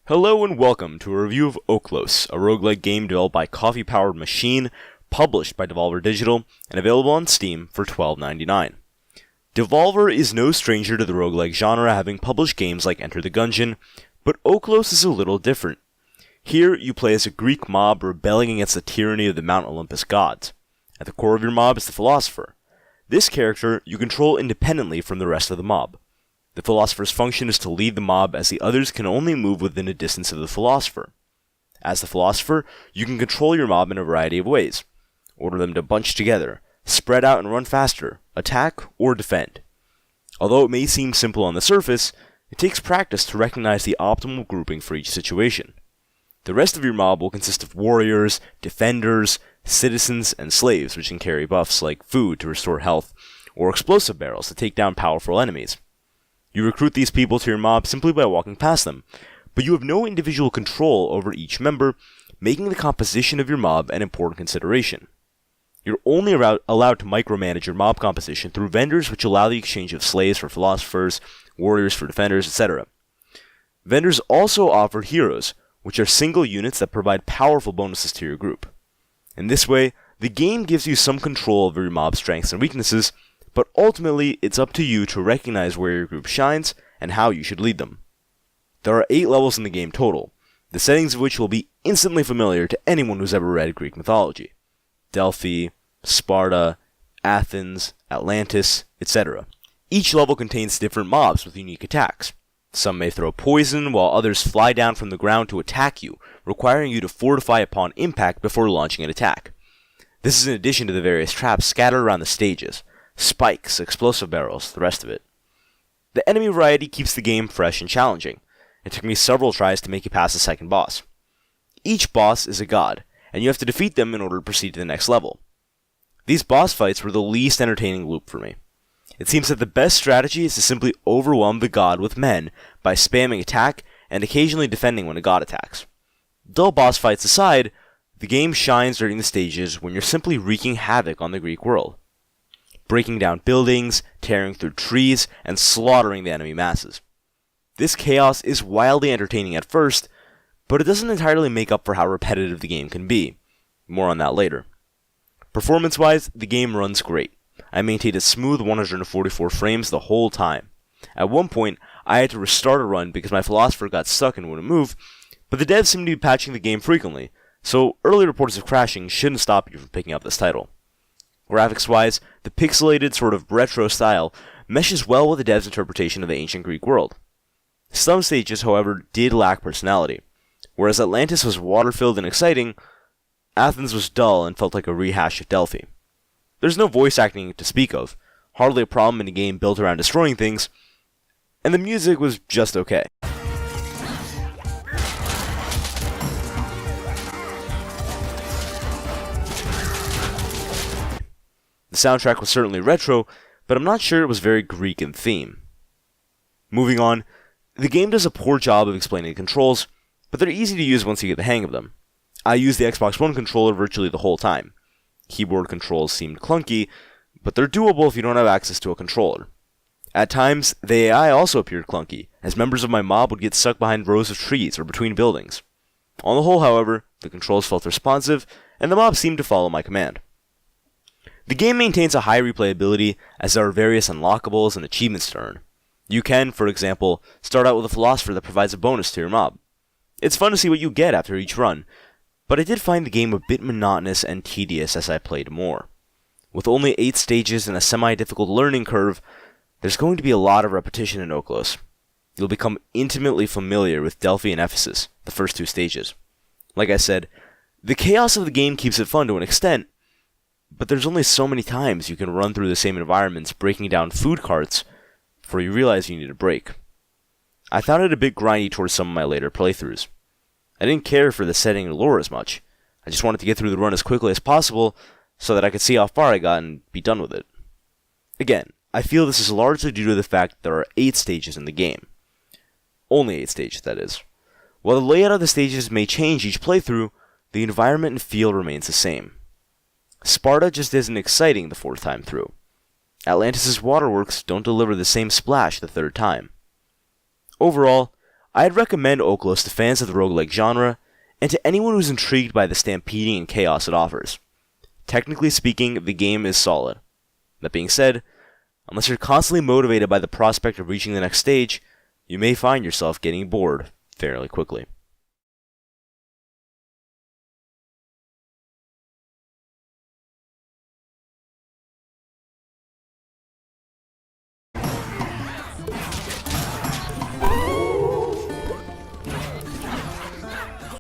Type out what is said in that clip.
Hello and welcome to a review of Okhlos, a roguelike game developed by Coffee Powered Machine, published by Devolver Digital, and available on Steam for $12.99. Devolver is no stranger to the roguelike genre, having published games like Enter the Gungeon, but Okhlos is a little different. Here, you play as a Greek mob rebelling against the tyranny of the Mount Olympus gods. At the core of your mob is the Philosopher. This character you control independently from the rest of the mob. The Philosopher's function is to lead the mob, as the others can only move within a distance of the Philosopher. As the Philosopher, you can control your mob in a variety of ways. Order them to bunch together, spread out and run faster, attack, or defend. Although it may seem simple on the surface, it takes practice to recognize the optimal grouping for each situation. The rest of your mob will consist of warriors, defenders, citizens, and slaves, which can carry buffs like food to restore health, or explosive barrels to take down powerful enemies. You recruit these people to your mob simply by walking past them, but you have no individual control over each member, making the composition of your mob an important consideration. You're only allowed to micromanage your mob composition through vendors, which allow the exchange of slaves for philosophers, warriors for defenders, etc. Vendors also offer heroes, which are single units that provide powerful bonuses to your group. In this way, the game gives you some control over your mob's strengths and weaknesses, but ultimately, it's up to you to recognize where your group shines and how you should lead them. There are 8 levels in the game total, the settings of which will be instantly familiar to anyone who's ever read Greek mythology. Delphi, Sparta, Athens, Atlantis, etc. Each level contains different mobs with unique attacks. Some may throw poison, while others fly down from the ground to attack you, requiring you to fortify upon impact before launching an attack. This is in addition to the various traps scattered around the stages. Spikes, explosive barrels, the rest of it. The enemy variety keeps the game fresh and challenging. It took me several tries to make it past the second boss. Each boss is a god, and you have to defeat them in order to proceed to the next level. These boss fights were the least entertaining loop for me. It seems that the best strategy is to simply overwhelm the god with men by spamming attack and occasionally defending when a god attacks. Dull boss fights aside, the game shines during the stages when you're simply wreaking havoc on the Greek world. Breaking down buildings, tearing through trees, and slaughtering the enemy masses. This chaos is wildly entertaining at first, but it doesn't entirely make up for how repetitive the game can be. More on that later. Performance-wise, the game runs great. I maintained a smooth 144 frames the whole time. At one point, I had to restart a run because my Philosopher got stuck and wouldn't move, but the devs seem to be patching the game frequently, so early reports of crashing shouldn't stop you from picking up this title. Graphics-wise, the pixelated sort of retro style meshes well with the devs' interpretation of the ancient Greek world. Some stages, however, did lack personality. Whereas Atlantis was water-filled and exciting, Athens was dull and felt like a rehash of Delphi. There's no voice acting to speak of, hardly a problem in a game built around destroying things, and the music was just okay. The soundtrack was certainly retro, but I'm not sure it was very Greek in theme. Moving on, the game does a poor job of explaining the controls, but they're easy to use once you get the hang of them. I used the Xbox One controller virtually the whole time. Keyboard controls seemed clunky, but they're doable if you don't have access to a controller. At times, the AI also appeared clunky, as members of my mob would get stuck behind rows of trees or between buildings. On the whole, however, the controls felt responsive, and the mob seemed to follow my command. The game maintains a high replayability, as there are various unlockables and achievements to earn. You can, for example, start out with a Philosopher that provides a bonus to your mob. It's fun to see what you get after each run, but I did find the game a bit monotonous and tedious as I played more. With only 8 stages and a semi-difficult learning curve, there's going to be a lot of repetition in Okhlos. You'll become intimately familiar with Delphi and Ephesus, the first 2 stages. Like I said, the chaos of the game keeps it fun to an extent, but there's only so many times you can run through the same environments breaking down food carts before you realize you need a break. I found it a bit grindy towards some of my later playthroughs. I didn't care for the setting and lore as much. I just wanted to get through the run as quickly as possible so that I could see how far I got and be done with it. Again, I feel this is largely due to the fact that there are 8 stages in the game. Only 8 stages, that is. While the layout of the stages may change each playthrough, the environment and feel remains the same. Sparta just isn't exciting the 4th time through. Atlantis' waterworks don't deliver the same splash the 3rd time. Overall, I'd recommend Okhlos to fans of the roguelike genre, and to anyone who's intrigued by the stampeding and chaos it offers. Technically speaking, the game is solid. That being said, unless you're constantly motivated by the prospect of reaching the next stage, you may find yourself getting bored fairly quickly.